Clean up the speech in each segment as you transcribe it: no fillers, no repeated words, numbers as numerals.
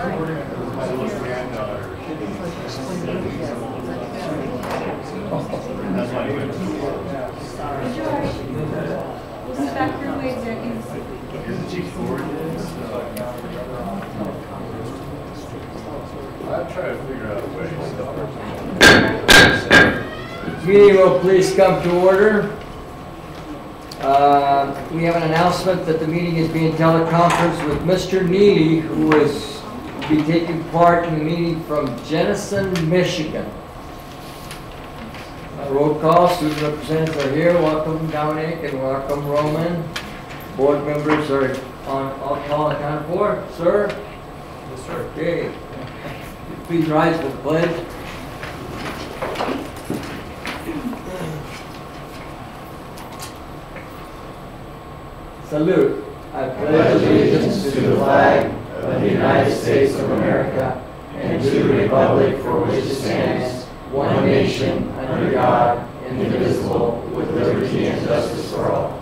I'll try to figure out a way. Meeting will please come to order. We have an announcement that the meeting is being teleconferenced with Mr. Neely, who is to be taking part in the meeting from Jenison, Michigan. Roll call, student representatives are here. Welcome Dominic and welcome Roman. Board members are on call account for. Sir? Yes, sir. Okay. Please rise for the pledge. Salute. I pledge allegiance to the flag of the United States of America and to the republic for which it stands, one nation, under God, indivisible, with liberty and justice for all.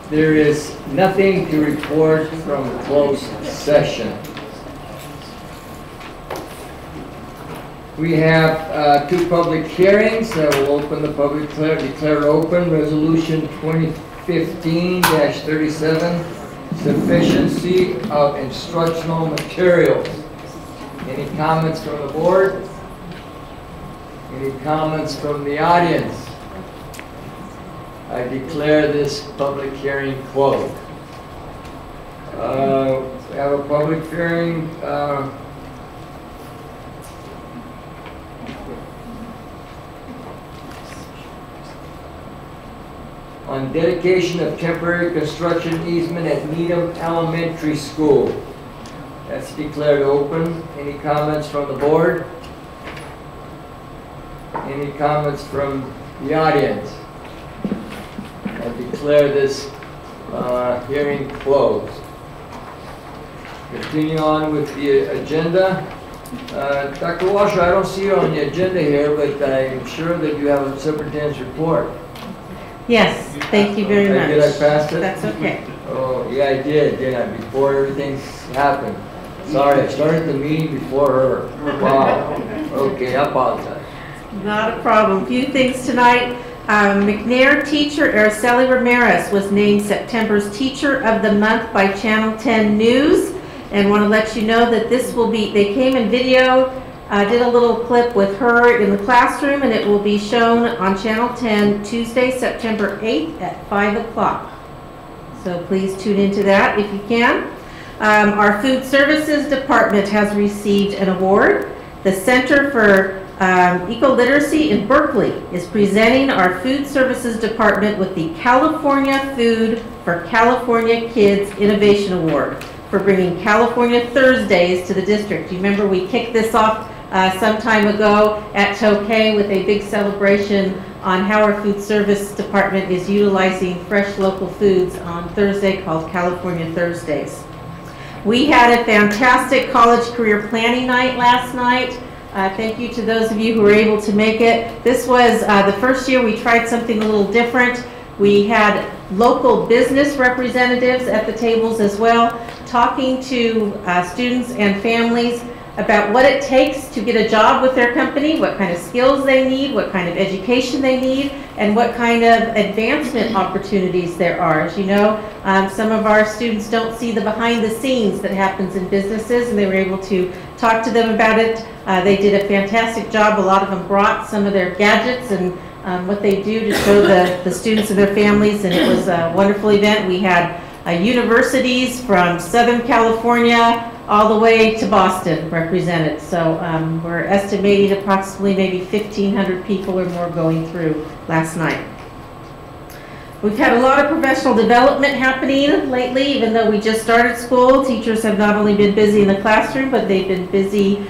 There is nothing to report from closed session. We have two public hearings. I will open the public, declare open. Resolution 2015-37, sufficiency of instructional materials. Any comments from the board? Any comments from the audience? I declare this public hearing closed. We have a public hearing on dedication of temporary construction easement at Needham Elementary School. That's declared open. Any comments from the board? Any comments from the audience? I declare this hearing closed. Continue on with the agenda. Dr. Washer, I don't see you on the agenda here, but I'm sure that you have a superintendent's report. Yes, thank you very much. Did I pass it? That's okay. Oh, yeah, I did, didn't I? Before everything happened. Sorry, I started the meeting before her. Wow. Okay, I apologize. Not a problem. A few things tonight. McNair teacher Araceli Ramirez was named September's Teacher of the Month by Channel 10 News. And want to let you know that this will be, they came in video, did a little clip with her in the classroom, and it will be shown on Channel 10 Tuesday, September 8th at 5 o'clock. So please tune into that if you can. Our Food Services Department has received an award. The Center for Eco-Literacy in Berkeley is presenting our Food Services Department with the California Food for California Kids Innovation Award for bringing California Thursdays to the district. You remember we kicked this off some time ago at Tokay with a big celebration on how our Food Service Department is utilizing fresh local foods on Thursday called California Thursdays. We had a fantastic college career planning night last night. Thank you to those of you who were able to make it. This was the first year we tried something a little different. We had local business representatives at the tables as well, talking to students and families about what it takes to get a job with their company, what kind of skills they need, what kind of education they need, and what kind of advancement opportunities there are. As you know, some of our students don't see the behind the scenes that happens in businesses, and they were able to talk to them about it. They did a fantastic job. A lot of them brought some of their gadgets and what they do to show the students and their families, and it was a wonderful event. We had universities from Southern California all the way to Boston represented. So we're estimating approximately maybe 1,500 people or more going through last night. We've had a lot of professional development happening lately. Even though we just started school, teachers have not only been busy in the classroom, but they've been busy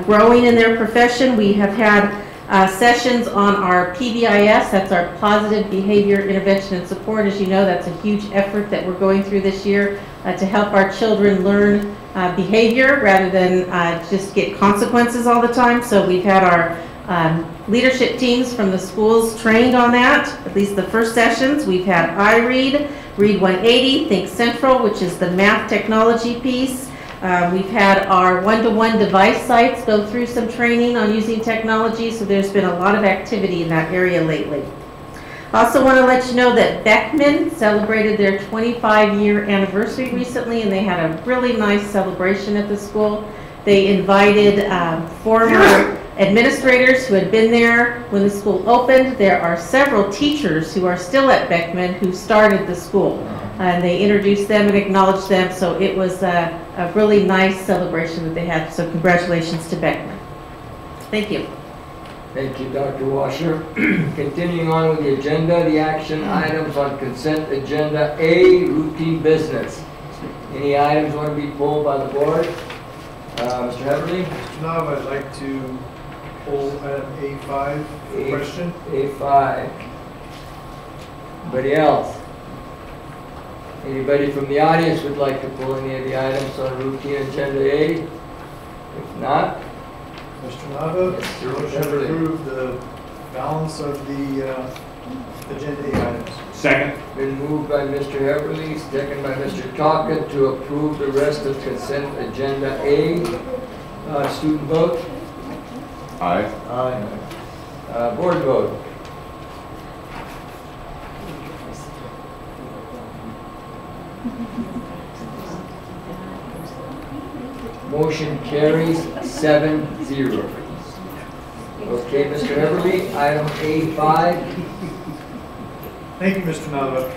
growing in their profession. We have had sessions on our PBIS, that's our Positive Behavior Intervention and Support. As you know, that's a huge effort that we're going through this year to help our children learn behavior rather than just get consequences all the time. So we've had our leadership teams from the schools trained on that, at least the first sessions. We've had iRead, Read 180, Think Central, which is the math technology piece. We've had our one-to-one device sites go through some training on using technology, so there's been a lot of activity in that area lately. Also want to let you know that Beckman celebrated their 25-year anniversary recently, and they had a really nice celebration at the school. They invited former administrators who had been there when the school opened. There are several teachers who are still at Beckman who started the school. And they introduced them and acknowledged them, so it was a really nice celebration that they had. So congratulations to Beckman. Thank you. Thank you, Dr. Washer. Continuing on with the agenda, the action items on consent agenda A, routine business. Any items want to be pulled by the board? Mr. Heberly? Mr. Nav, I'd like to pull item A5 for question. A5. Anybody else? Anybody from the audience would like to pull any of the items on routine agenda A? If not, Mr. Nava, Yes, motion to approve the balance of the agenda A items. Second. been moved by Mr. Heberly, second by Mr. Talcott to approve the rest of consent agenda A. Student vote? Aye. Aye. Board vote? Motion carries 7-0. Okay, Mr. Heberly, item A5. Thank you, Mr. Nava.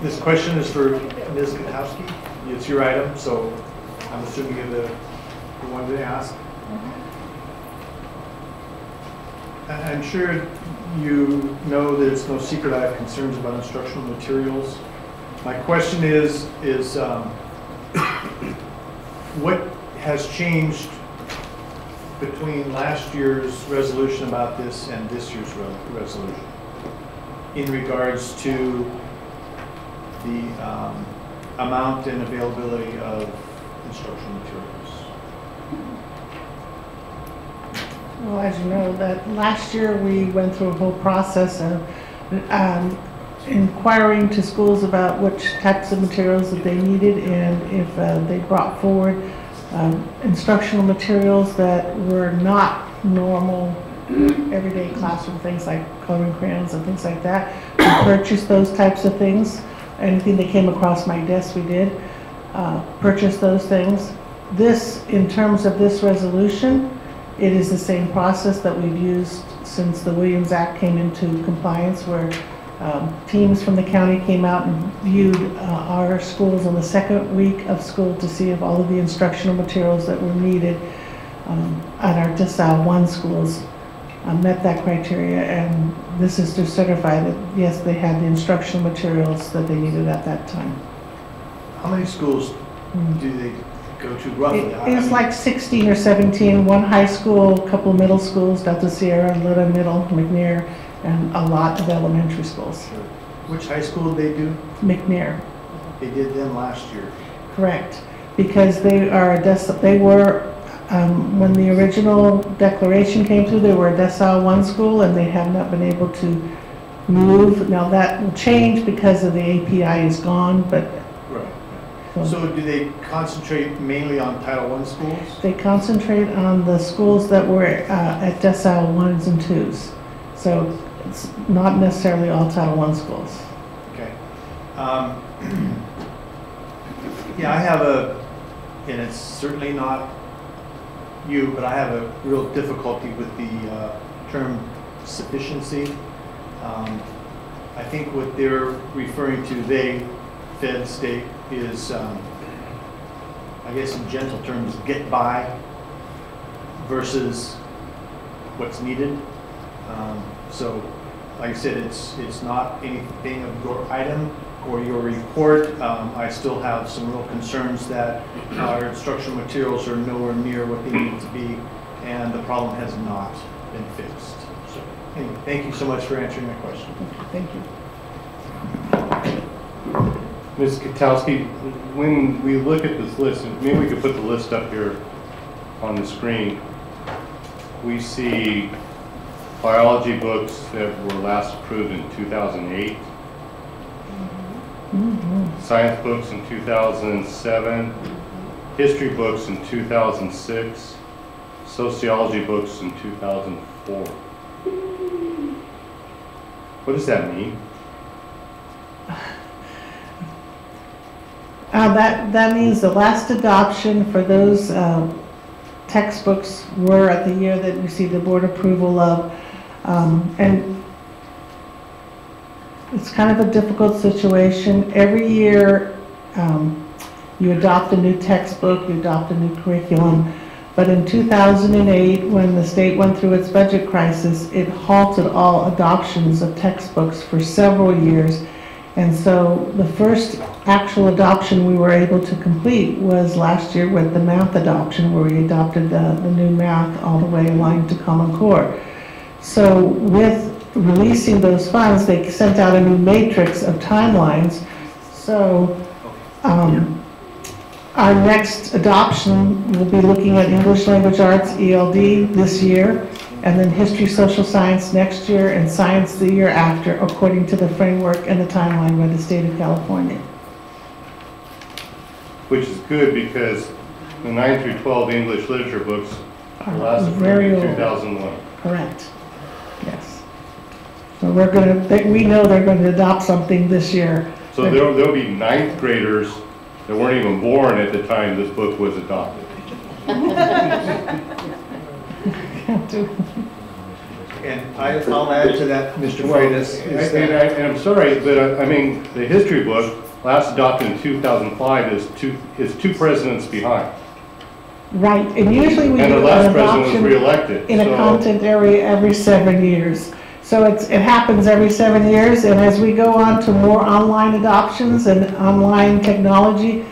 This question is for Ms. Katowski. It's your item, so I'm assuming you're the one to ask. I'm sure you know that it's no secret I have concerns about instructional materials. My question is what has changed between last year's resolution about this and this year's resolution in regards to the amount and availability of instructional materials? Well, as you know, that last year we went through a whole process of inquiring to schools about which types of materials that they needed, and if they brought forward instructional materials that were not normal everyday classroom things like coloring crayons and things like that. We purchased those types of things. Anything that came across my desk, we did purchase those things. This, in terms of this resolution, it is the same process that we've used since the Williams Act came into compliance, where teams from the county came out and viewed our schools on the second week of school to see if all of the instructional materials that were needed at our DESAL 1 schools met that criteria, and this is to certify that yes, they had the instructional materials that they needed at that time. How many schools do they go to roughly? It's like 16 or 17, one high school, a couple of middle schools, Delta Sierra, Lodi Middle, McNair, and a lot of elementary schools. Which high school did they do? McNair. They did them last year. Correct, because they are when the original declaration came through, they were a Decile 1 school, and they have not been able to move. Now that will change because of the API is gone, but right. So do they concentrate mainly on Title I schools? They concentrate on the schools that were at Decile 1s and 2s. So it's not necessarily all Title I schools. Okay. Yeah, I have and it's certainly not you, but I have a real difficulty with the term sufficiency. I think what they're referring to, Fed, state, is, I guess in gentle terms, get by versus what's needed. So, like I said, it's not anything of your item or your report. I still have some real concerns that our instructional materials are nowhere near what they need to be, and the problem has not been fixed. So, anyway, thank you so much for answering my question. Thank you. Ms. Katowski, when we look at this list, and maybe we could put the list up here on the screen, we see biology books that were last approved in 2008, science books in 2007, history books in 2006, sociology books in 2004. What does that mean? That means the last adoption for those textbooks were at the year that received the board approval of, and it's kind of a difficult situation. Every year you adopt a new textbook, you adopt a new curriculum, but in 2008, when the state went through its budget crisis, it halted all adoptions of textbooks for several years. And so the first actual adoption we were able to complete was last year with the math adoption, where we adopted the new math all the way aligned to Common Core. So with releasing those funds, they sent out a new matrix of timelines. So our next adoption will be looking at English Language Arts, ELD, this year, and then history, social science next year, and science the year after, according to the framework and the timeline by the state of California. Which is good because the 9 through 12 English literature books were last approved Very in old. 2001. Correct. Yes. So we know they're going to adopt something this year. So there'll be 9th graders that weren't even born at the time this book was adopted. And I'll add to that, Mr. Freitas. And I'm sorry, but I mean, the history book, last adopted in 2005, is two presidents behind. Right, and usually we And the do last an president was adoption reelected. in a so- content area every 7 years. So it happens every 7 years, and as we go on to more online adoptions and online technology,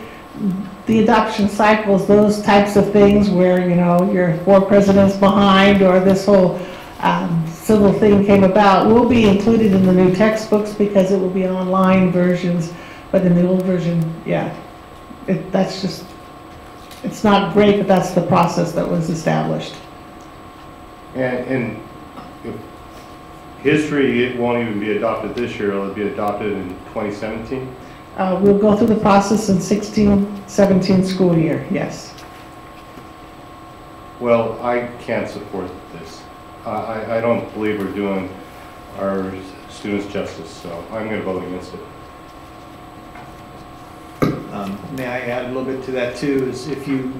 the adoption cycles, those types of things where, you know, you're 4 presidents behind, or this whole civil thing came about, will be included in the new textbooks because it will be online versions, but in the old version, yeah, that's just, it's not great, but that's the process that was established. And if history, it won't even be adopted this year, it'll be adopted in 2017? We'll go through the process in 16-17 school year, yes. Well, I can't support this. I don't believe we're doing our students justice, so I'm going to vote against it. May I add a little bit to that too, is if you,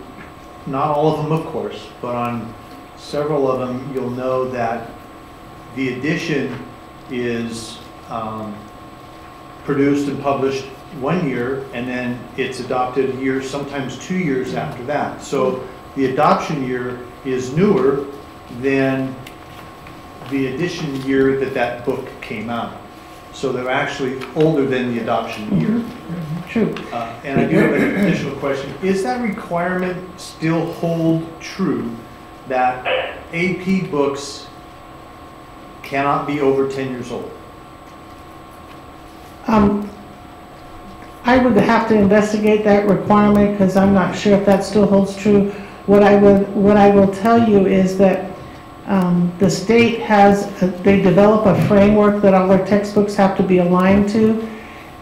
not all of them of course, but on several of them, you'll know that the edition is produced and published 1 year, and then it's adopted a year, sometimes 2 years after that. So the adoption year is newer than the edition year that book came out. So they're actually older than the adoption year. True. And I do have an additional question. Is that requirement still hold true that AP books cannot be over 10 years old? I would have to investigate that requirement because I'm not sure if that still holds true. What I will tell you is that the state they develop a framework that all their textbooks have to be aligned to,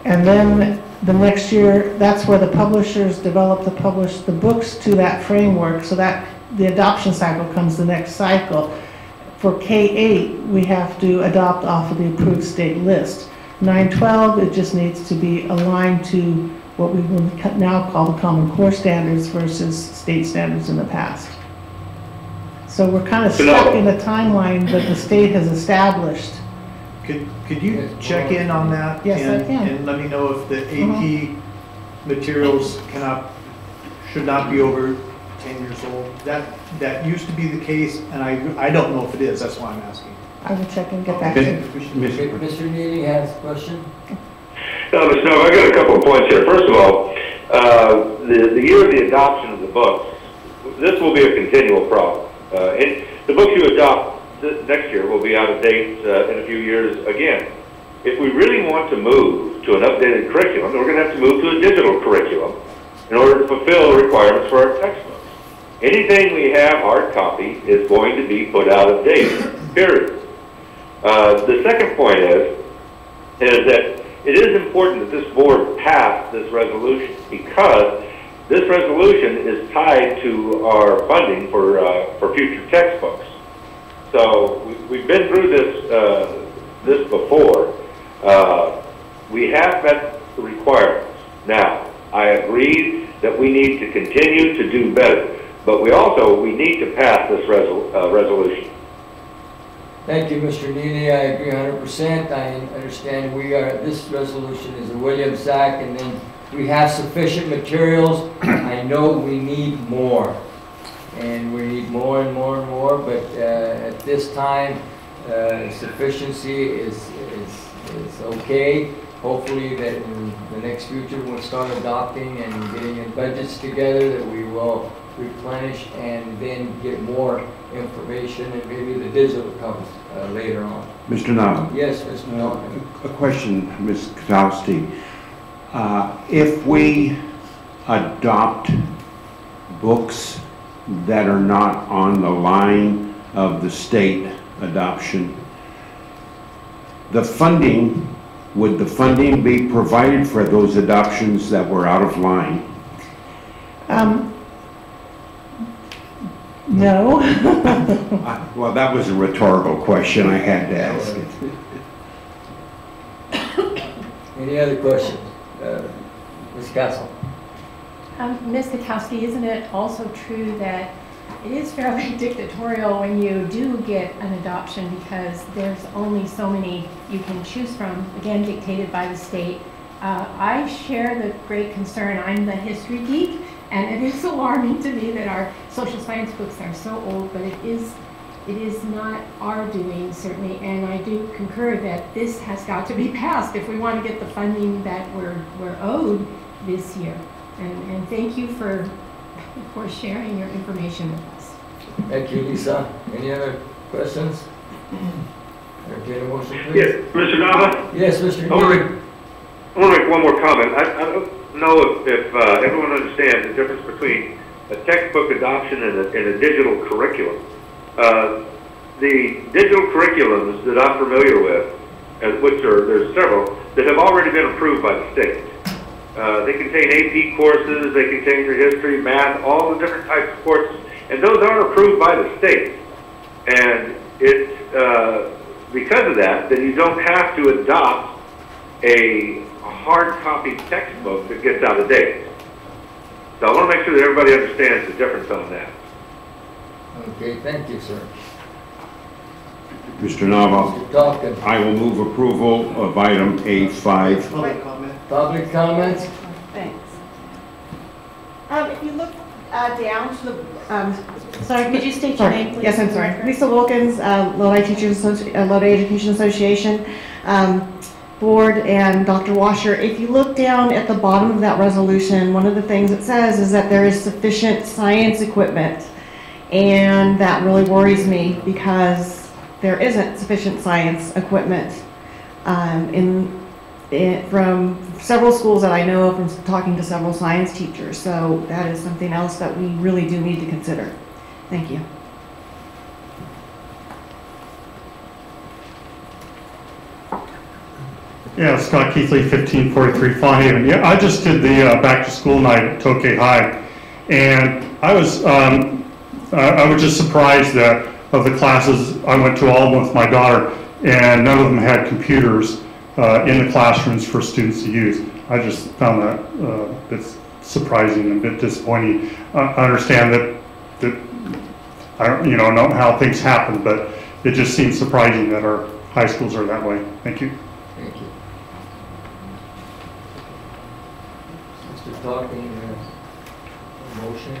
and then the next year, that's where the publishers publish the books to that framework, so that the adoption cycle comes the next cycle. For K-8, we have to adopt off of the approved state list. 9-12, it just needs to be aligned to what we will now call the Common Core standards versus state standards in the past. So we're kind of stuck in a timeline that the state has established. Could you check in on that? Yes, I can. And let me know if the AP materials should not be over 10 years old. That used to be the case, and I don't know if it is. That's why I'm asking. I will check and get back to you. Mr. Neely has a question? No, Mr. Snow, I got a couple of points here. First of all, the year of the adoption of the books, this will be a continual problem. The books you adopt next year will be out of date in a few years again. If we really want to move to an updated curriculum, we're going to have to move to a digital curriculum in order to fulfill the requirements for our textbooks. Anything we have hard copy is going to be put out of date, period. The second point is that it is important that this board pass this resolution, because this resolution is tied to our funding for future textbooks. So we've been through this before. We have met the requirements. Now, I agree that we need to continue to do better, but we need to pass this resolution. Thank you, Mr. Neely. I agree 100%. I understand this resolution is a Williams Act, and then we have sufficient materials. I know we need more, and we need more and more and more, but at this time, sufficiency is okay. Hopefully that in the next future we'll start adopting and getting in budgets together, that we will replenish and then get more information, and maybe the digital comes later on. Mr. Nava. Yes, Mr. Nelson. A question, Ms. Katowski. If we adopt books that are not on the line of the state adoption, would the funding be provided for those adoptions that were out of line? No. Well, that was a rhetorical question. I had to ask it. Any other questions? Ms. Castle. Ms. Katowski, isn't it also true that it is fairly dictatorial when you do get an adoption, because there's only so many you can choose from, again dictated by the state? I share the great concern. I'm the history geek, and it is alarming to me that our social science books are so old, but it is not our doing, certainly, and I do concur that this has got to be passed if we want to get the funding that we're owed this year. And thank you for sharing your information with us. Thank you, Lisa. Any other questions? Entertain a motion, please. Yes, Mr. Nava? Yes, Mr. I want Neely. to make one more comment. I don't know if everyone understands the difference between a textbook adoption and a digital curriculum. The digital curriculums that I'm familiar with, there's several, that have already been approved by the state. They contain AP courses, they contain your history, math, all the different types of courses, and those are approved by the state. And it's because of that you don't have to adopt a hard copy textbook that gets out of date. So I want to make sure that everybody understands the difference on that. Okay, thank you, sir. Mr. Nava, Mr. Talkin. I will move approval of item A5. Public comment? Public comments? Thanks. If you look down to the, sorry, could you state your name, please? Yes, I'm sorry. Lisa Wilkins, Lodi Education Association Board, and Dr. Washer. If you look down at the bottom of that resolution, one of the things it says is that there is sufficient science equipment, and that really worries me because there isn't sufficient science equipment from several schools that I know of, from talking to several science teachers. So that is something else that we really do need to consider. Thank you. Yeah, Scott Keithley, 1543 Fawnhaven. Yeah, I just did the back to school night at Tokay High, and I was just surprised that of the classes, I went to all of them with my daughter, and none of them had computers in the classrooms for students to use. I just found that a bit surprising and a bit disappointing. I understand that I don't know how things happen, but it just seems surprising that our high schools are that way. Thank you. Thank you. Mr. Talkin, motion?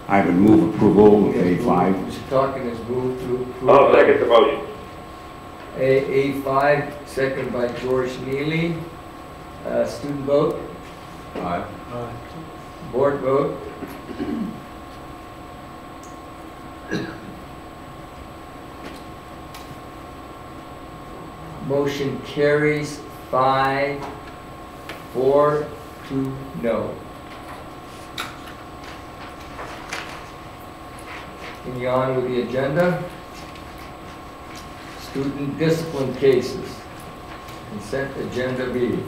I would move approval of A5. Mr. Talkin has moved to approve. I'll second the motion. A5, second by George Neely. Student vote? Aye. Board vote? Motion carries 5-4 to no. Continue on with the agenda. Student discipline cases. Consent agenda B.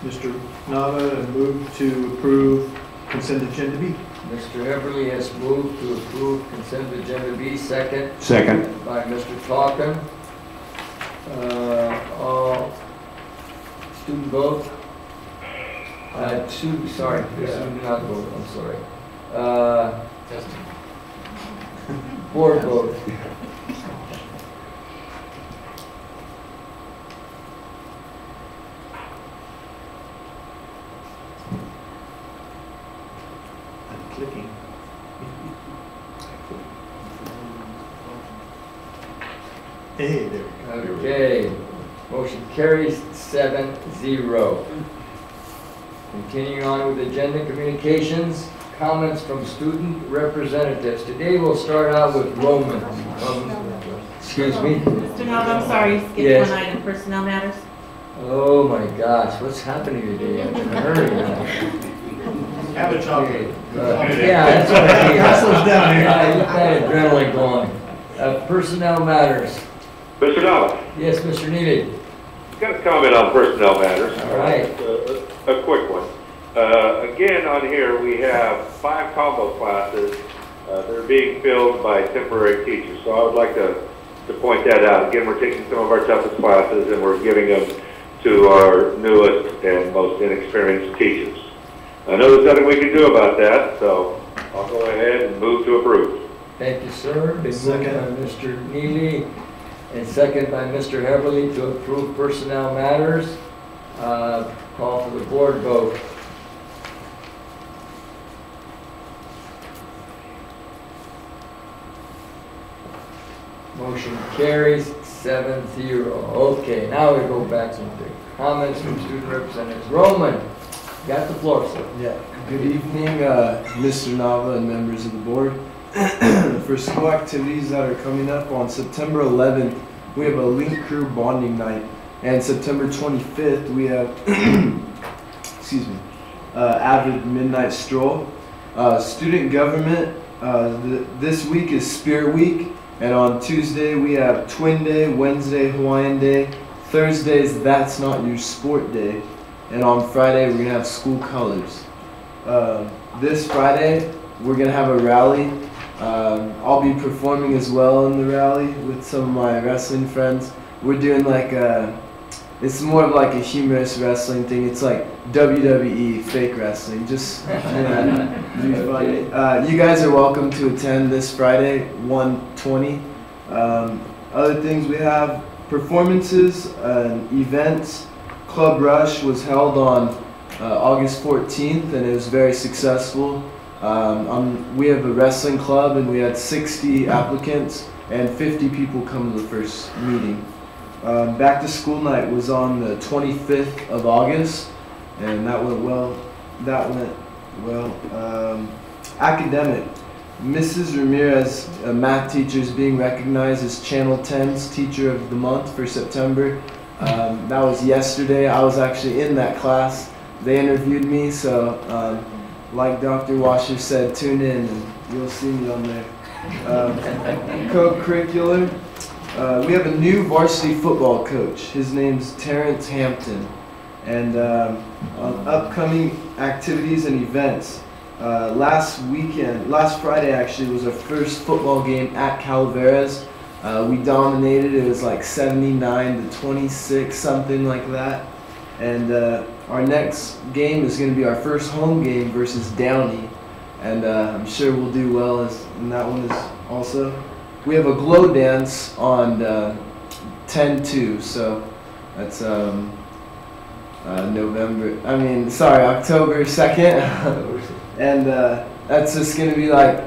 Mr. Nava, I move to approve consent agenda B. Mr. Everly has moved to approve consent agenda B. Second Second. by Mr. Talkin. All student vote. Student not vote, I'm sorry. Board vote. I'm clicking. Hey, there we go. Okay, motion carries 7-0. Continuing on with agenda communications, comments from student representatives. Today we'll start out with Roman. Excuse me? Mr. Nova, I'm sorry, you skipped Yes. one item, personnel matters. Oh my gosh, what's happening today? I'm in a hurry now. Have a chocolate. Yeah, that's what I need. Hustle's down here. Get that adrenaline going. Personnel matters. Mr. Nava, Yes, Mr. Neely. got a comment on personnel matters. All right. A quick one. Again, on here, we have 5 combo classes. They're being filled by temporary teachers. So I would like to point that out. Again, we're taking some of our toughest classes and we're giving them to our newest and most inexperienced teachers. I know there's nothing we can do about that, so I'll go ahead and move to approve. Thank you, sir. Been moved Second. by Mr. Neely and second by Mr. Heberly to approve personnel matters. Call for the board vote. Motion carries 7-0. Okay, now we go back to the comments from student representatives. Roman, got the floor, sir. Yeah. Good evening, Mr. Nava and members of the board. For school activities that are coming up on September 11th, we have a Link Crew Bonding Night, and September 25th we have, excuse me, Avid Midnight Stroll. Student government, this week is Spirit Week, and on Tuesday we have Twin Day, Wednesday Hawaiian Day, Thursday is That's Not Your Sport Day, and on Friday we're gonna have school colors. This Friday we're gonna have a rally. I'll be performing as well in the rally with some of my wrestling friends. We're doing like it's more of like a humorous wrestling thing. It's like WWE fake wrestling, just be funny. You guys are welcome to attend this Friday, 1:20. Other things we have, performances, events. Club Rush was held on August 14th and it was very successful. We have a wrestling club and we had 60 applicants and 50 people come to the first meeting. Back to school night was on the 25th of August and that went well. Academic. Mrs. Ramirez, a math teacher, is being recognized as Channel 10's Teacher of the Month for September. That was yesterday. I was actually in that class. They interviewed me, so like Dr. Washer said, tune in and you'll see me on there. Co-curricular. We have a new varsity football coach. His name's Terrence Hampton. And on upcoming activities and events. Last Friday actually was our first football game at Calaveras. We dominated. It was like 79-26, something like that. And our next game is going to be our first home game versus Downey. And I'm sure we'll do well in that one as also. We have a glow dance on 10/2, so that's October 2nd. And that's just going to be like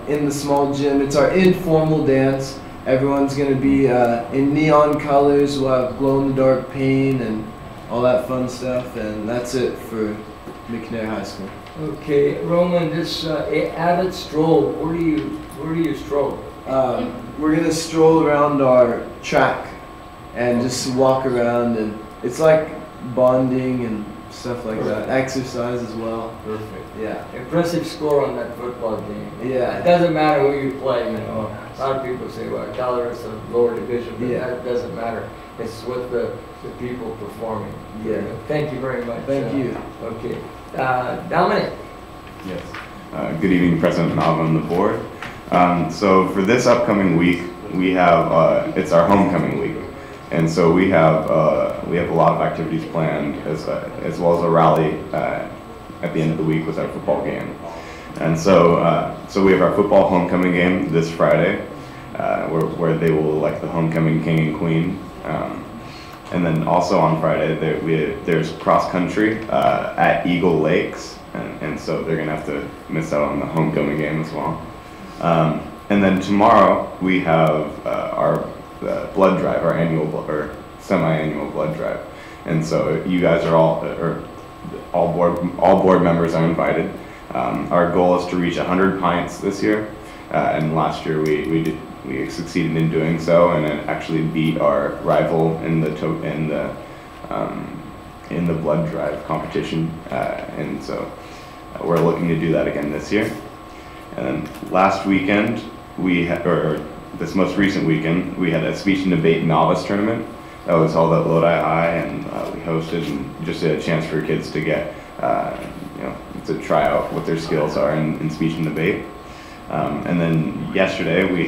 in the small gym. It's our informal dance. Everyone's going to be in neon colors. We'll have glow-in-the-dark paint and all that fun stuff. And that's it for McNair High School. Okay, Roman, this Avid Stroll, where do you stroll? We're going to stroll around our track and just walk around. And it's like bonding and stuff like that. Exercise as well. Perfect. Yeah. Impressive score on that football game. Yeah. It doesn't matter who you play, you know. A lot of people say, well, Dollar is a lower division, but Yeah. that doesn't matter. It's what the people performing. Yeah. Thank you very much. Thank you. Okay. Dominic. Yes. Good evening, President Nava and the board. So for this upcoming week, we have it's our homecoming week, and so we have a lot of activities planned as well as a rally at the end of the week with our football game. And so we have our football homecoming game this Friday, where they will elect the homecoming king and queen. And then also on Friday, there's cross country at Eagle Lakes, and so they're gonna have to miss out on the homecoming game as well. And then tomorrow we have our blood drive, our annual or semi-annual blood drive, and so you guys are all board members are invited. Our goal is to reach 100 pints this year, and last year we succeeded in doing so, and it actually beat our rival in the blood drive competition, and so we're looking to do that again this year. And then last weekend this most recent weekend, we had a speech and debate novice tournament that was held at Lodi High, and we hosted and just a chance for kids to get to try out what their skills are in speech and debate. And then yesterday we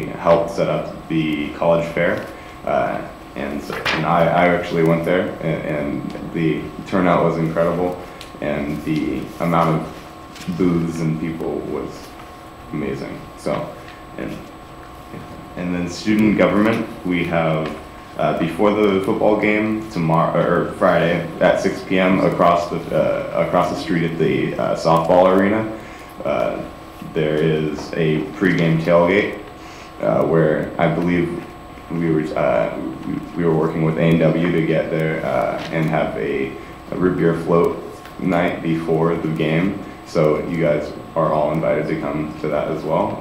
helped set up the college fair, and I actually went there, and the turnout was incredible, and the amount of booths and people was amazing. So, and then student government, we have before the football game tomorrow or Friday at 6 p.m. across the street at the softball arena. There is a pregame tailgate where I believe we were working with A&W to get there and have a root beer float night before the game. So you guys are all invited to come to that as well.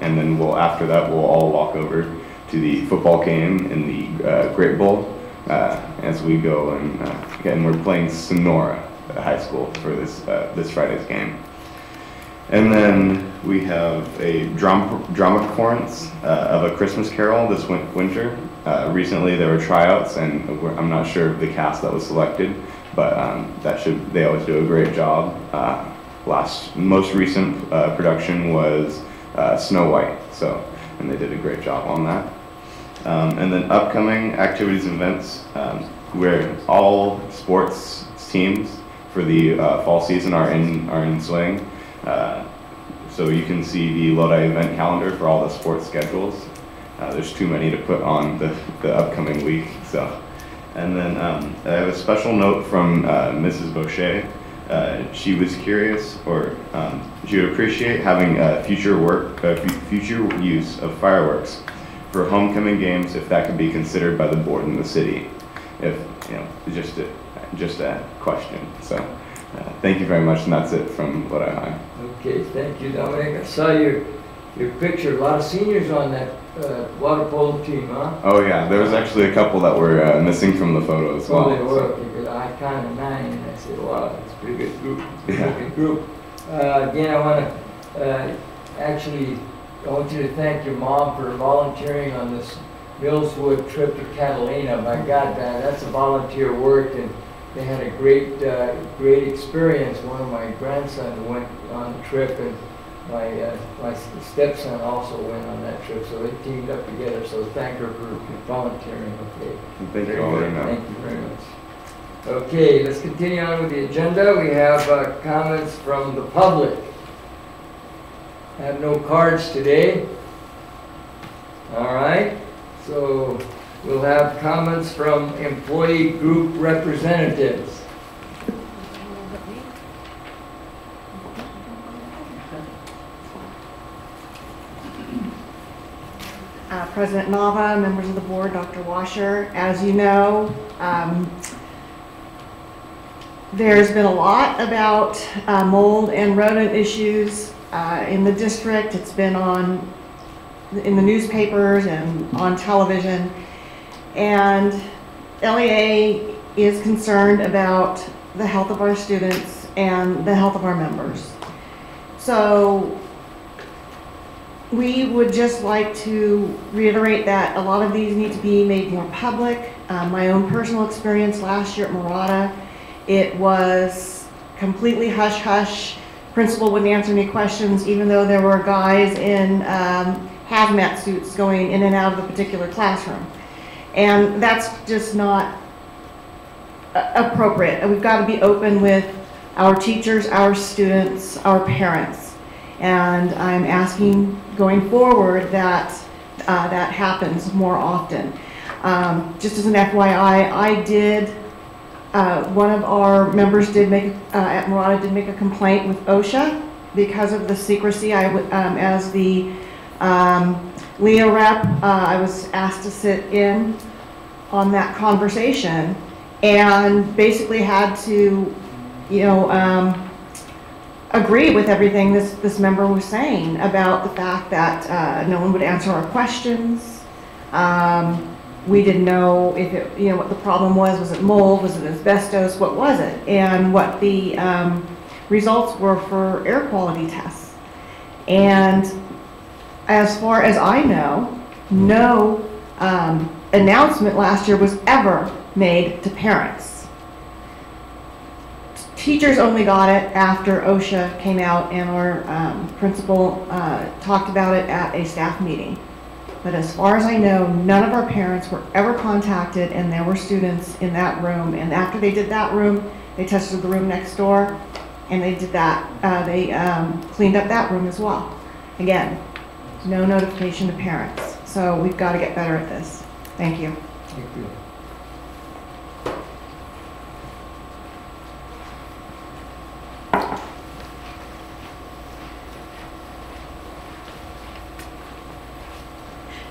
And then after that we'll all walk over to the football game in the Great Bowl as we go, and we're playing Sonora High School for this Friday's game. And then we have a drama performance of A Christmas Carol this winter. Recently there were tryouts, and I'm not sure of the cast that was selected, but they always do a great job. Most recent production was Snow White, and they did a great job on that. And then upcoming activities and events, where all sports teams for the fall season are in swing. So you can see the Lodi event calendar for all the sports schedules. There's too many to put on the upcoming week. And then I have a special note from Mrs. Boucher. She was curious, or she would appreciate having future use of fireworks for homecoming games, if that could be considered by the board in the city. Just a question. So thank you very much, and that's it from Lodi High. Okay, thank you, Dominic. I saw your picture. A lot of seniors on that water polo team, huh? Oh yeah, there was actually a couple that were missing from the photo as well. Oh, they were. Because I counted 9, and I said, wow, that's a pretty good group. Yeah. Group. Again, I want you to thank your mom for volunteering on this Millswood trip to Catalina. My God, that's a volunteer work, and they had a great experience. One of my grandsons went on the trip, and my stepson also went on that trip, so they teamed up together. So thank her for volunteering. Okay. Thank you all very much. Thank you very much. Okay, let's continue on with the agenda. We have comments from the public. I have no cards today. All right, so we'll have comments from employee group representatives. President Nava, members of the board, Dr. Washer, as you know, there's been a lot about mold and rodent issues in the district. It's been in the newspapers and on television. And LEA is concerned about the health of our students and the health of our members. So we would just like to reiterate that a lot of these need to be made more public. My own personal experience last year at Murata, it was completely hush-hush. Principal wouldn't answer any questions, even though there were guys in hazmat suits going in and out of the particular classroom. And that's just not appropriate. We've got to be open with our teachers, our students, our parents. And I'm asking going forward that that happens more often. Just as an FYI, I did, one of our members did make, at Murata did make a complaint with OSHA because of the secrecy. As the Leo rep, I was asked to sit in on that conversation and basically had to, you know, agree with everything this member was saying about the fact that no one would answer our questions. We didn't know if it, you know, what the problem was. Was it mold? Was it asbestos? What was it? And what the results were for air quality tests. And as far as I know, no announcement last year was ever made to parents. Teachers only got it after OSHA came out and our principal talked about it at a staff meeting. But as far as I know, none of our parents were ever contacted, and there were students in that room. And after they did that room, they tested the room next door, and they did that. They cleaned up that room as well. Again, no notification to parents. So we've got to get better at this. Thank you. Thank you.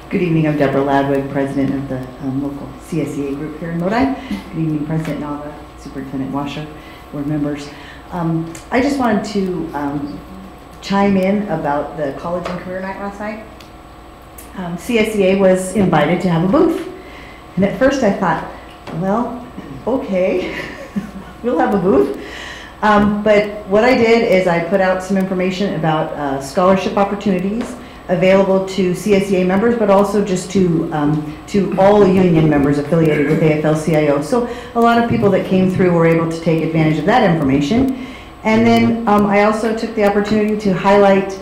Good evening, I'm Deborah Ladwig, president of the local CSEA group here in Lodi. Good evening, President Nava, Superintendent Washer, board members. I just wanted to chime in about the college and career night last night. CSEA was invited to have a booth. And at first I thought, well, okay, we'll have a booth. But what I did is I put out some information about scholarship opportunities available to CSEA members, but also just to all union members affiliated with AFL-CIO. So a lot of people that came through were able to take advantage of that information. And then I also took the opportunity to highlight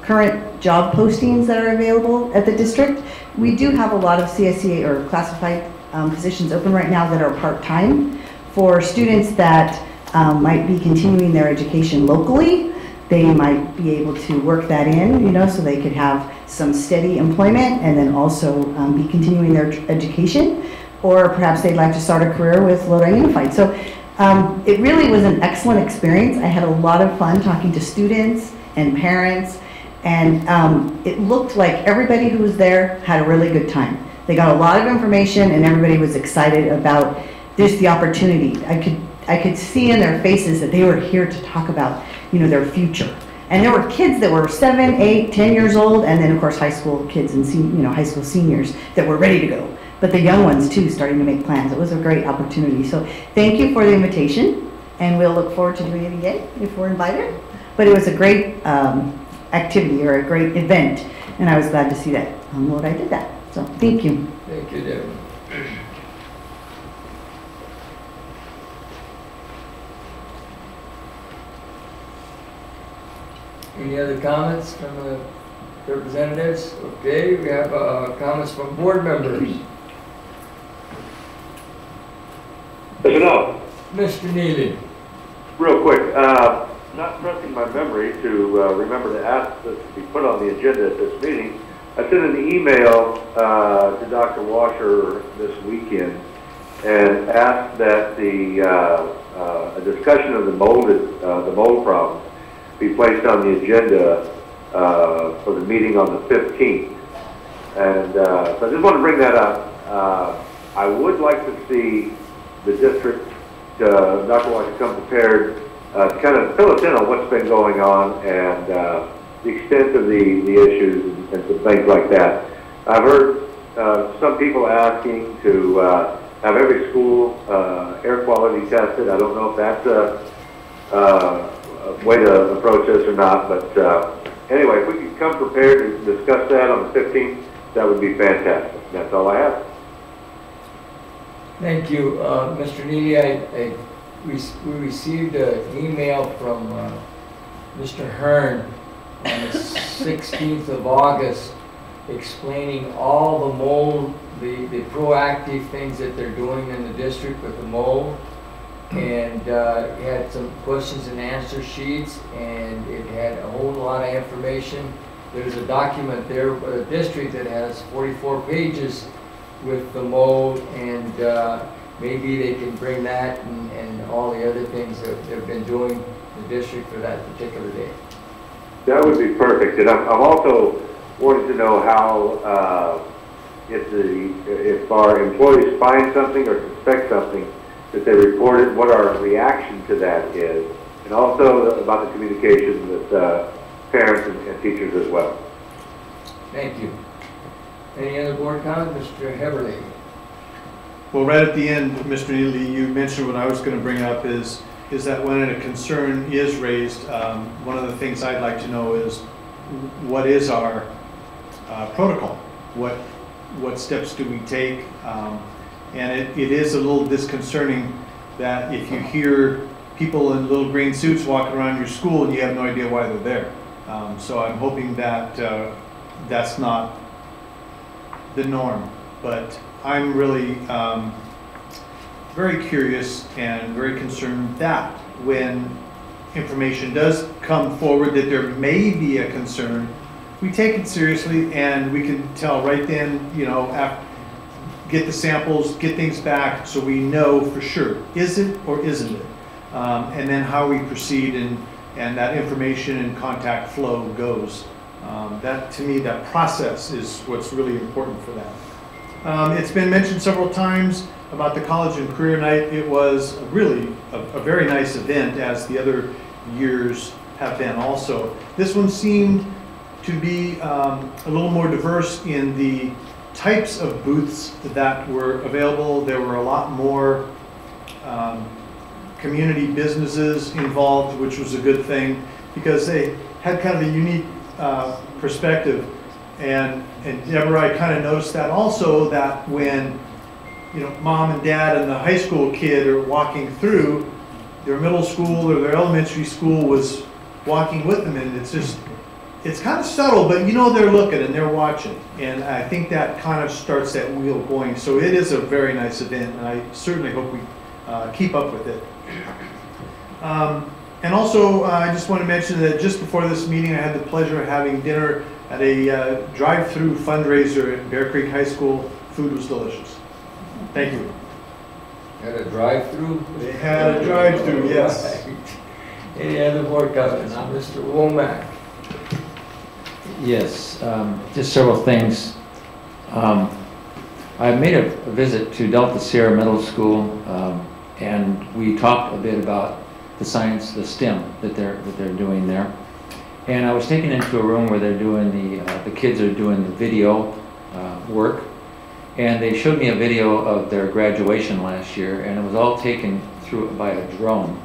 current job postings that are available at the district. We do have a lot of CSEA or classified positions open right now that are part-time for students that might be continuing their education locally. They might be able to work that in, you know, so they could have some steady employment and then also be continuing their education, or perhaps they'd like to start a career with Lodi Unified. So it really was an excellent experience. I had a lot of fun talking to students and parents, and it looked like everybody who was there had a really good time. They got a lot of information and everybody was excited about just the opportunity. I could see in their faces that they were here to talk about, you know, their future. And there were kids that were 7, 8, 10 years old, and then of course high school kids and high school seniors that were ready to go. But the young ones too, starting to make plans. It was a great opportunity. So thank you for the invitation, and we'll look forward to doing it again if we're invited. But it was a great activity, or a great event, and I was glad to see that Lodi did that. So thank you. Thank you, Deborah. Any other comments from the representatives? Okay, we have comments from board members. Listen up. Mr. Neely. Real quick, not trusting my memory to remember to ask this to be put on the agenda at this meeting. I sent an email to Dr. Washer this weekend and asked that a discussion of the mold problem be placed on the agenda for the meeting on the 15th. And so I just want to bring that up. I would like to see the district, Dr. Washer, come prepared to kind of fill us in on what's been going on and the extent of the issues and some things like that. I've heard some people asking to have every school air quality tested. I don't know if that's a way to approach this or not, but anyway, if we could come prepared to discuss that on the 15th, that would be fantastic. That's all I have. Thank you, Mr. Neely. We received an email from Mr. Hearn on the 16th of August explaining all the mold, the proactive things that they're doing in the district with the mold. And it had some questions and answer sheets, and it had a whole lot of information. There's a document there for the district that has 44 pages with the mold, and maybe they can bring that and all the other things that they've been doing in the district for that particular day. That would be perfect. And I'm also wanting to know how, if our employees find something or suspect something, that they report it, what our reaction to that is, and also about the communication with parents and teachers as well. Thank you. Any other board comments? Mr. Heberly? Well, right at the end, Mr. Neely, you mentioned what I was going to bring up is that when a concern is raised, one of the things I'd like to know is what is our protocol? What steps do we take? And it is a little disconcerting that if you hear people in little green suits walking around your school and you have no idea why they're there. So I'm hoping that that's not the norm. But I'm really very curious and very concerned that when information does come forward that there may be a concern, we take it seriously and we can tell right then, you know, get the samples, get things back so we know for sure, is it or isn't it? And then how we proceed and that information and contact flow goes. That, to me, that process is what's really important for that. It's been mentioned several times about the College and Career Night. It was really a very nice event, as the other years have been also. This one seemed to be a little more diverse in the types of booths that were available. There were a lot more community businesses involved, which was a good thing because they had kind of a unique perspective. And Deborah, I kind of noticed that also, that when, you know, mom and dad and the high school kid are walking through, their middle school or their elementary school was walking with them, and it's just, it's kind of subtle, but you know they're looking and they're watching. And I think that kind of starts that wheel going. So it is a very nice event, and I certainly hope we keep up with it. And also, I just want to mention that just before this meeting, I had the pleasure of having dinner at a drive-through fundraiser at Bear Creek High School. Food was delicious. Thank you. Had a drive-through? They had a drive-through, yes. Any other board comments? Mr. Womack. Yes, just several things. I made a visit to Delta Sierra Middle School, and we talked a bit about the science, the STEM that they're doing there. And I was taken into a room where they're doing the kids are doing the video work, and they showed me a video of their graduation last year, and it was all taken through by a drone,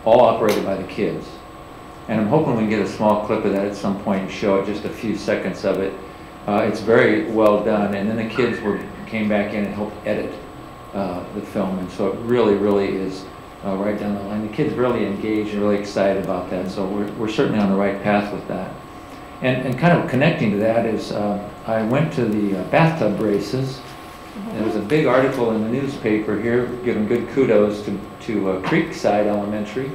all operated by the kids. And I'm hoping we can get a small clip of that at some point and show it, just a few seconds of it. It's very well done, and then the kids came back in and helped edit the film, and so it really, really is right down the line. The kids really engaged and really excited about that, so we're certainly on the right path with that. And kind of connecting to that is, I went to the bathtub races. There was a big article in the newspaper here giving good kudos to Creekside Elementary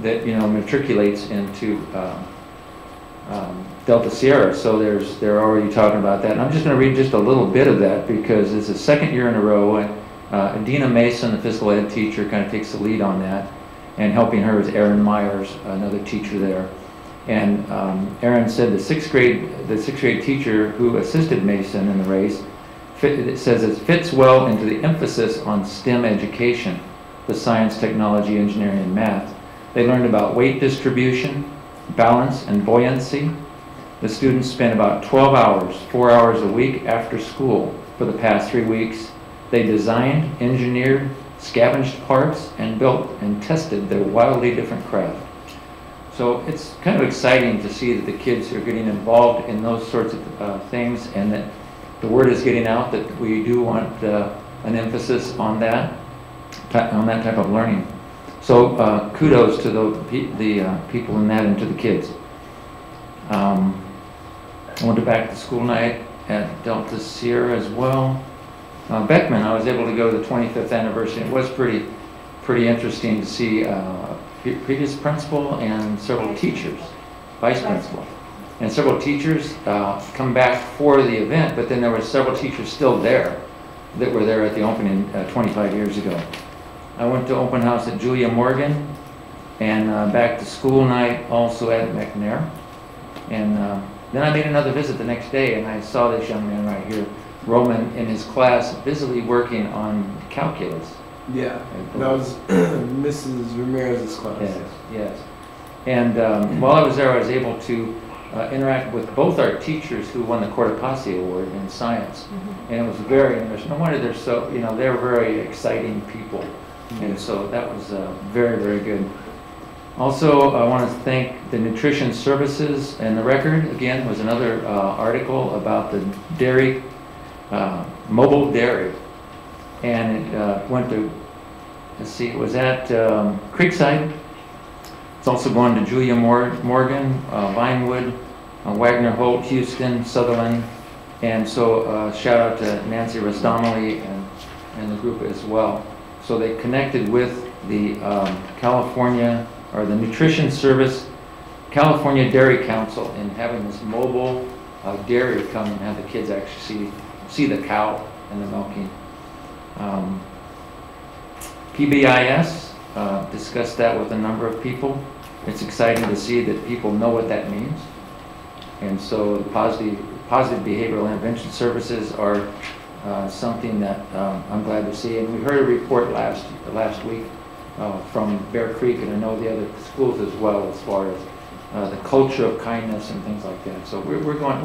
that, you know, matriculates into Delta Sierra. So they're already talking about that. And I'm just going to read just a little bit of that because it's the second year in a row. And Dina Mason, the physical ed teacher, kind of takes the lead on that. And helping her is Erin Myers, another teacher there. And Erin said the sixth grade teacher who assisted Mason in the race, it says it fits well into the emphasis on STEM education, the science, technology, engineering, and math. They learned about weight distribution, balance, and buoyancy. The students spent about 12 hours, 4 hours a week after school for the past 3 weeks They designed, engineered, scavenged parts, and built and tested their wildly different craft. So it's kind of exciting to see that the kids are getting involved in those sorts of things, and that the word is getting out that we do want an emphasis on that type of learning. So kudos to the people in that and to the kids. I went to back to school night at Delta Sierra as well. Beckman, I was able to go to the 25th anniversary. It was pretty interesting to see previous principal and several teachers, vice principal, and several teachers come back for the event, but then there were several teachers still there that were there at the opening 25 years ago. I went to open house at Julia Morgan, and back to school night also at McNair. And then I made another visit the next day, and I saw this young man right here, Roman, in his class, busily working on calculus. Yeah, that was Mrs. Ramirez's class. Yes, yes. And while I was there, I was able to interact with both our teachers who won the Cortopassi Award in science. Mm-hmm. And it was very interesting. No wonder they're so, they're very exciting people. Mm-hmm. And so that was very, very good. Also, I want to thank the Nutrition Services and the Record. Again, was another article about the dairy, mobile dairy. And it went to, let's see, it was at Creekside. It's also going to Julia Morgan, Vinewood, Wagner Holt, Houston, Sutherland. And so shout out to Nancy Rasdonnelly and the group as well. So they connected with the California, or the Nutrition Service, California Dairy Council, in having this mobile dairy come and have the kids actually see the cow and the milking. PBIS, discussed that with a number of people. It's exciting to see that people know what that means. And so the positive behavioral intervention services are something that I'm glad to see. And we heard a report last week from Bear Creek, and I know the other schools as well, as far as the culture of kindness and things like that. So we're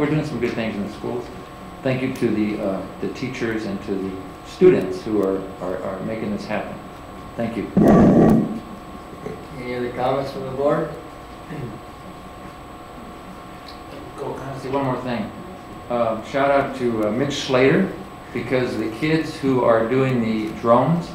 doing some good things in the schools. Thank you to the teachers and to the students who are making this happen. Thank you. Any other comments from the board? Can I say one more thing? Shout out to Mitch Slater, because the kids who are doing the drones,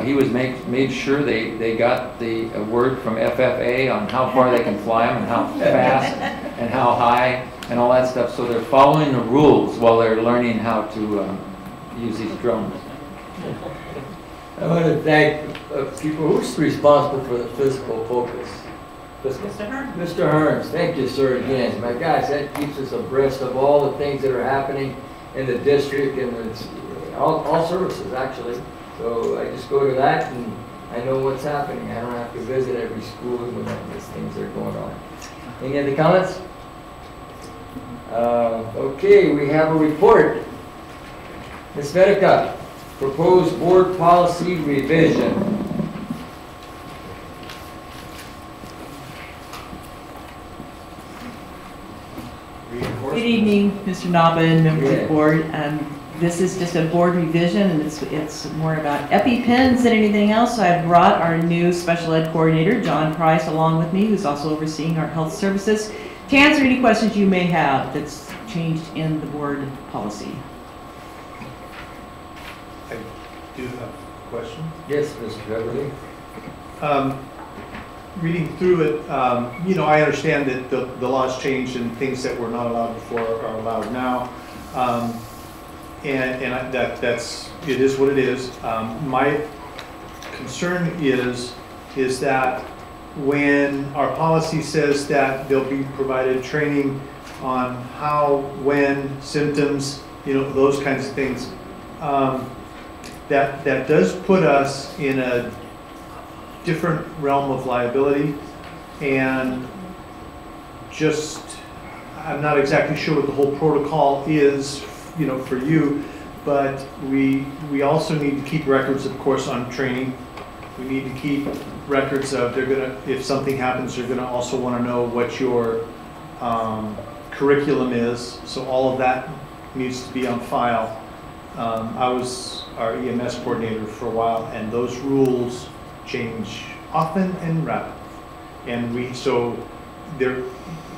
he was made sure they got the word from FFA on how far they can fly them and how fast and how high and all that stuff. So they're following the rules while they're learning how to use these drones. I want to thank people. Who's responsible for the physical focus? Mr. Hearns. Mr. Hearns, thank you, sir, again. My gosh, that keeps us abreast of all the things that are happening in the district and all services, actually. So I just go to that and I know what's happening. I don't have to visit every school when these things are going on. Any other comments? Okay, we have a report. Ms. Medica, proposed board policy revision. Good evening, Mr. Nava and members of the board. This is just a board revision, and it's more about EpiPens than anything else. I've brought our new special ed coordinator, John Price, along with me, who's also overseeing our health services, to answer any questions you may have that's changed in the board policy. I do have a question. Yes, Mr. Beverly. Reading through it, I understand that the law's changed and things that were not allowed before are allowed now. It is what it is. My concern is that when our policy says that they'll be provided training on how, when, symptoms, those kinds of things, that does put us in a different realm of liability, and I'm not exactly sure what the whole protocol is, for you, but we also need to keep records, of course, on training. We need to keep records of, if something happens, they're gonna also want to know what your curriculum is, so all of that needs to be on file. I was our EMS coordinator for a while, and those rules change often and rapidly. And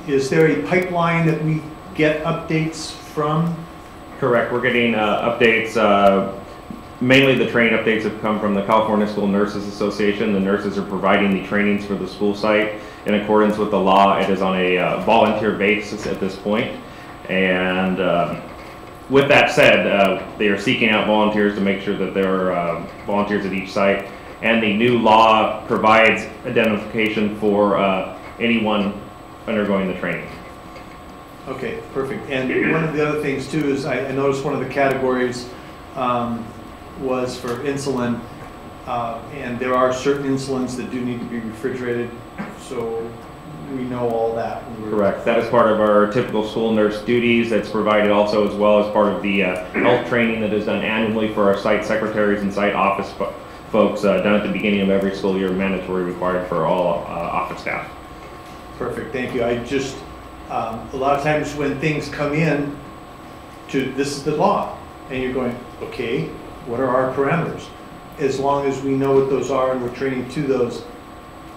is there a pipeline that we get updates from? Correct. We're getting updates. Mainly the training updates have come from the California School Nurses Association. The nurses are providing the trainings for the school site. In accordance with the law, it is on a volunteer basis at this point. And with that said, they are seeking out volunteers to make sure that there are volunteers at each site. And the new law provides identification for anyone undergoing the training. Okay, perfect. And one of the other things too is I noticed one of the categories was for insulin, and there are certain insulins that do need to be refrigerated, so we know all that. Correct. That is part of our typical school nurse duties. That's provided also as well as part of the health training that is done annually for our site secretaries and site office folks done at the beginning of every school year, mandatory required for all office staff. Perfect, thank you. I just, a lot of times when things come in to, this is the law, and you're going, okay, what are our parameters? As long as we know what those are and we're training to those,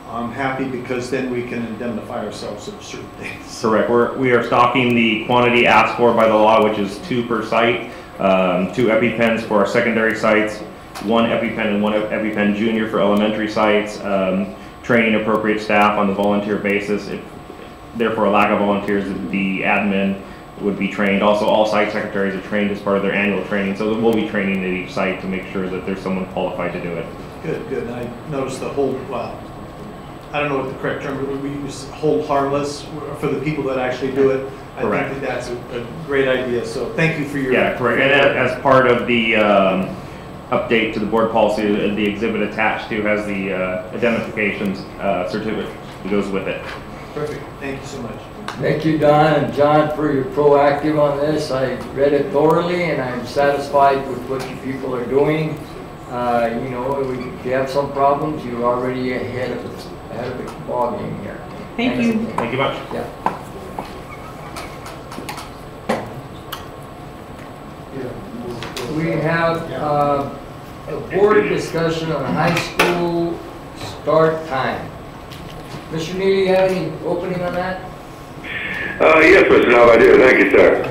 I'm happy because then we can indemnify ourselves of certain things. Correct. We are stocking the quantity asked for by the law, which is 2 per site, 2 EpiPens for our secondary sites, 1 EpiPen and 1 EpiPen Junior for elementary sites, training appropriate staff on the volunteer basis. If therefore a lack of volunteers, the admin would be trained. Also, all site secretaries are trained as part of their annual training, so we'll be training at each site to make sure that there's someone qualified to do it. Good, good. And I noticed the whole, well, I don't know what the correct term, but we use hold harmless for the people that actually do it. Correct. I think that that's a great idea, so thank you for your... Yeah, correct. And as part of the update to the board policy, the exhibit attached to has the identification certificate that goes with it. Perfect. Thank you so much. Thank you, Don and John, for your proactive on this. I read it thoroughly, and I'm satisfied with what you people are doing. You know, if you have some problems, you're already ahead of the ball game here. Thank you. Thank you much. Yeah. We have a board discussion on high school start time. Mr. Neely, you have any opening on that? Yes, Mr. Nov, I do. Thank you, sir.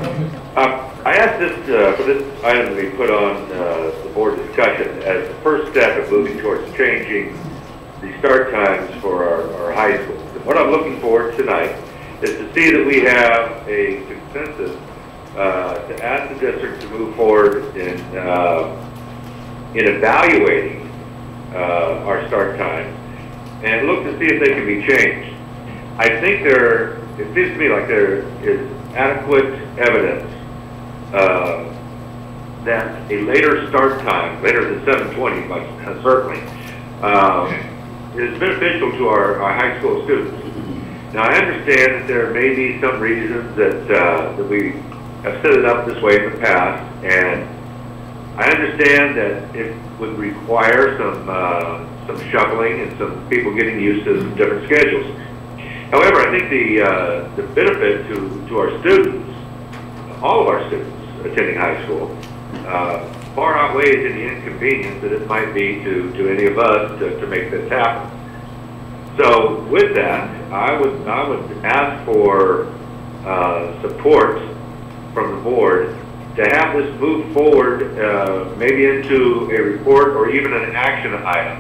I asked this for this item to be put on the board discussion as the first step of moving towards changing the start times for our high schools. And what I'm looking for tonight is to see that we have a consensus to ask the district to move forward in evaluating our start times and look to see if they can be changed. I think it seems to me like there is adequate evidence that a later start time, later than 7:20, but certainly, is beneficial to our high school students. Now, I understand that there may be some reasons that we have set it up this way in the past, and I understand that it would require some shuffling and some people getting used to some different schedules. However, I think the benefit to our students, all of our students attending high school, far outweighs any inconvenience that it might be to any of us to make this happen. So with that, I would ask for support from the board to have this move forward, maybe into a report or even an action item.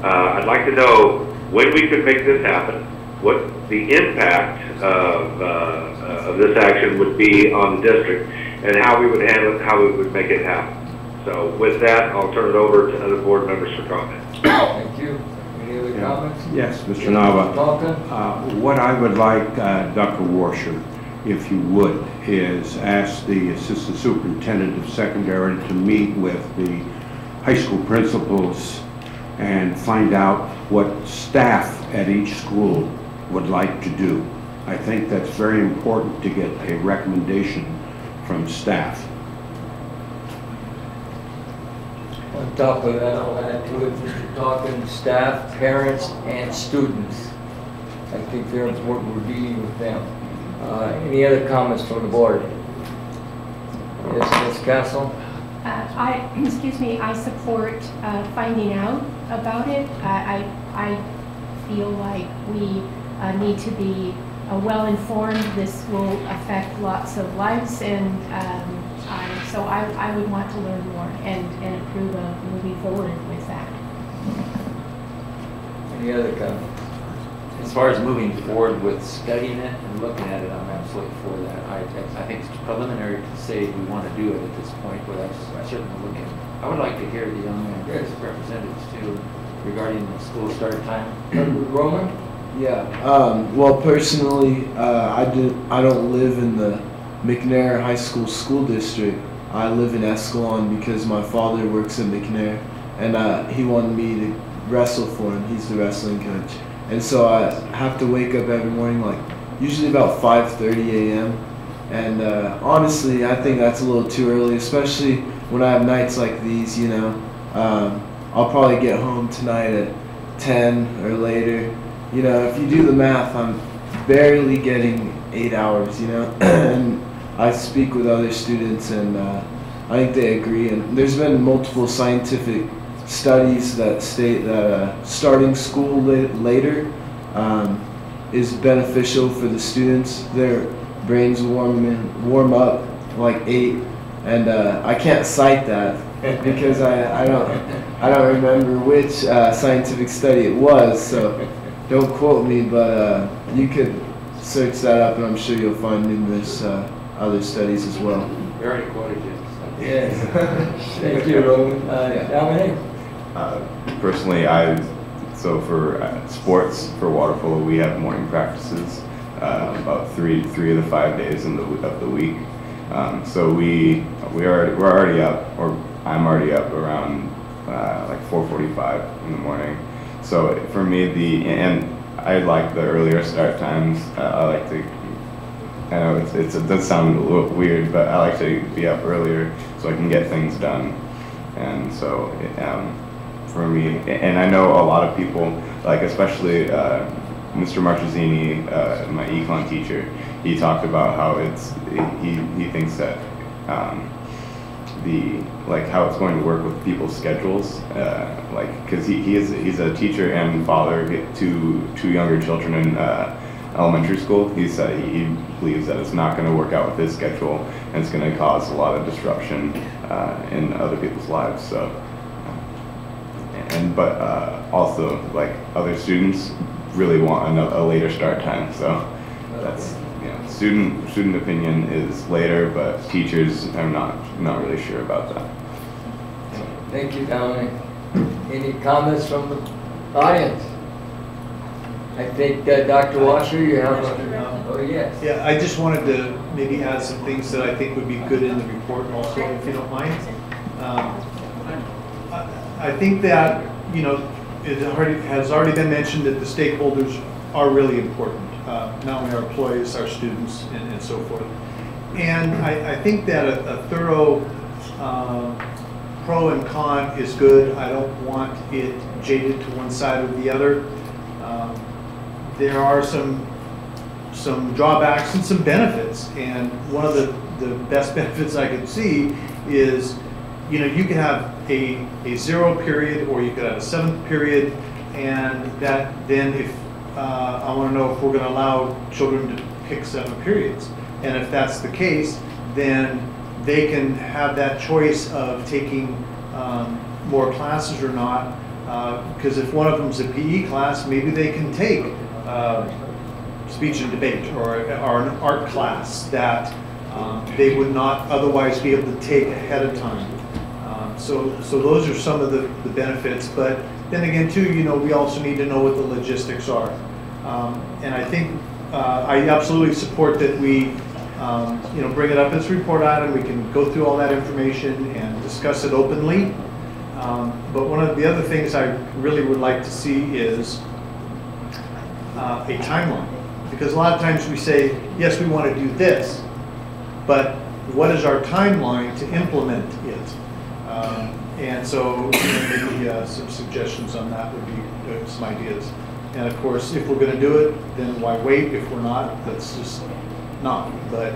I'd like to know when we could make this happen, what the impact of this action would be on the district, and how we would handle it, how we would make it happen. So with that, I'll turn it over to other board members for comment. Thank you. Any other comments? Yes, Mr. Nava. What I would like, Dr. Washer, if you would, is ask the Assistant Superintendent of Secondary to meet with the high school principals and find out what staff at each school would like to do. I think that's very important to get a recommendation from staff. On top of that, I'll add to it, Mr. Talkin, staff, parents, and students. I think they're important. We're dealing with them. Any other comments from the board? Yes, Ms. Castle? I support finding out about it. I feel like we need to be well informed. This will affect lots of lives, and so I would want to learn more and approve of moving forward with that. Any other comments? As far as moving forward with studying it and looking at it, I'm absolutely for that. I think it's preliminary to say we want to do it at this point, but I certainly look at it. I would like to hear the young man representatives too regarding the school start time. Roman? Yeah. Well, personally, I don't live in the McNair High School district. I live in Escalon because my father works at McNair, and he wanted me to wrestle for him. He's the wrestling coach. And so I have to wake up every morning, like usually about 5:30 a.m. And honestly, I think that's a little too early, especially when I have nights like these, you know. I'll probably get home tonight at 10 or later. You know, if you do the math, I'm barely getting 8 hours, you know. And I speak with other students, and I think they agree. And there's been multiple scientific studies that state that starting school later is beneficial for the students. Their brains warm up like 8, and I can't cite that because I don't remember which scientific study it was, so don't quote me, but you could search that up, and I'm sure you'll find numerous other studies as well. We already quoted you. So. Yes. Thank you, Roman. Dominic? Personally, so for sports, for water polo, we have morning practices about three of the 5 days of the week. So we're already up, or I'm already up around like 4:45 in the morning. So for me, and I like the earlier start times. I like to. I know it does sound a little weird, but I like to be up earlier so I can get things done. And so for me, and I know a lot of people, like especially Mr. Marchesini, my econ teacher, he talked about how he thinks that how it's going to work with people's schedules, because he's a teacher and father to two younger children in elementary school. He said he believes that it's not going to work out with his schedule, and it's going to cause a lot of disruption in other people's lives. So, but also like other students really want a later start time. So that's student opinion is later, but teachers are not really sure about that. Thank you, Dominic. Any comments from the audience? I think Dr. Washer, you have oh yes. Yeah, I just wanted to maybe add some things that I think would be good in the report also, if you don't mind. I think that, it has already been mentioned that the stakeholders are really important, not only our employees, our students, and so forth. And I think that a thorough pro and con is good. I don't want it jaded to one side or the other. There are some drawbacks and some benefits, and one of the best benefits I could see is, you could have a 0 period, or you could have a 7th period, and that then if I want to know if we're going to allow children to pick 7 periods, and if that's the case, then they can have that choice of taking more classes or not, because if one of them's a PE class, maybe they can take speech and debate or an art class that they would not otherwise be able to take ahead of time. So those are some of the benefits, but then again too, we also need to know what the logistics are. And I think I absolutely support that we bring it up as a report item. We can go through all that information and discuss it openly. But one of the other things I really would like to see is a timeline. Because a lot of times we say, yes, we want to do this, but what is our timeline to implement it? And so maybe some suggestions on that would be some ideas. And of course, if we're going to do it, then why wait? If we're not, let's just not. But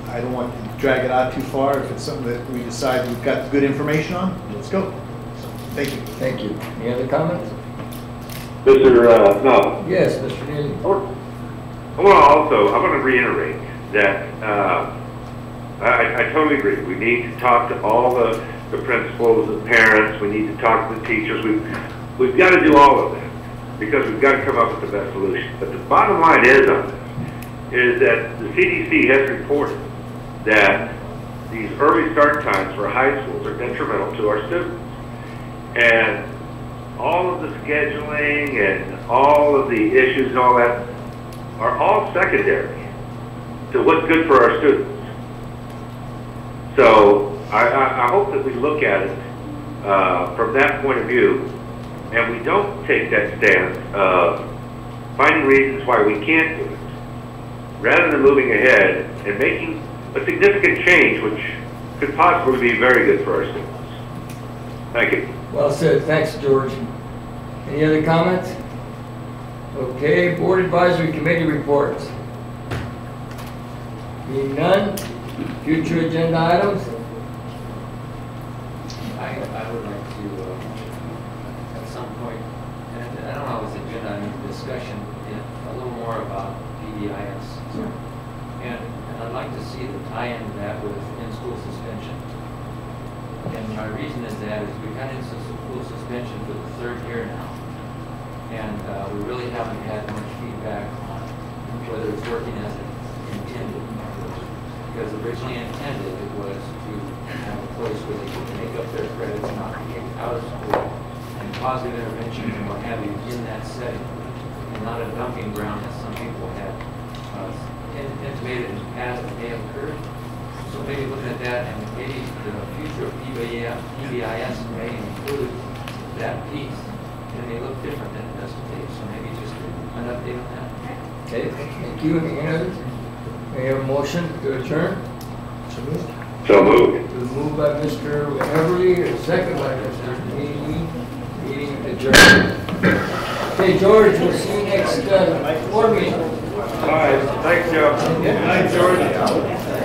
I don't want to drag it out too far. If it's something that we decide we've got good information on, let's go. So, thank you. Thank you. Any other comments? Mr. No. Yes, Mr. Neely. I want to reiterate that I totally agree. We need to talk to all the principals, the parents. We need to talk to the teachers. We've got to do all of that because we've got to come up with the best solution. But the bottom line is on this is that the CDC has reported that these early start times for high schools are detrimental to our students. And all of the scheduling and all of the issues and all that are all secondary to what's good for our students. So I hope that we look at it from that point of view, and we don't take that stance of finding reasons why we can't do it, rather than moving ahead and making a significant change, which could possibly be very good for our students. Thank you. Well said. Thanks, George. Any other comments? Okay, Board Advisory Committee reports. Being none, future agenda items? I would like to, at some point, and I don't know if it's agenda item discussion, a little more about PBIS. And I'd like to see the tie-in to that with in-school suspension. And my reason is that we've had in-school suspension for the third year now. And we really haven't had much feedback on whether it's working as intended. Because originally intended it was to have a place where they could make up their credits, not be out of school, and positive interventions and what have you in that setting, and not a dumping ground as some people had intimated in the past that may have occurred. So maybe looking at that, and maybe the future of PBIS may include that piece. It may look different than it does today. So maybe just an update on that. Okay, thank you. Any others? May I have a motion to adjourn? So moved. It was moved by Mr. Everly, and second by Mr. Neely. Meeting adjourned. Okay, George, we'll see you next board meeting. All right. Thanks, Joe. Good night, George.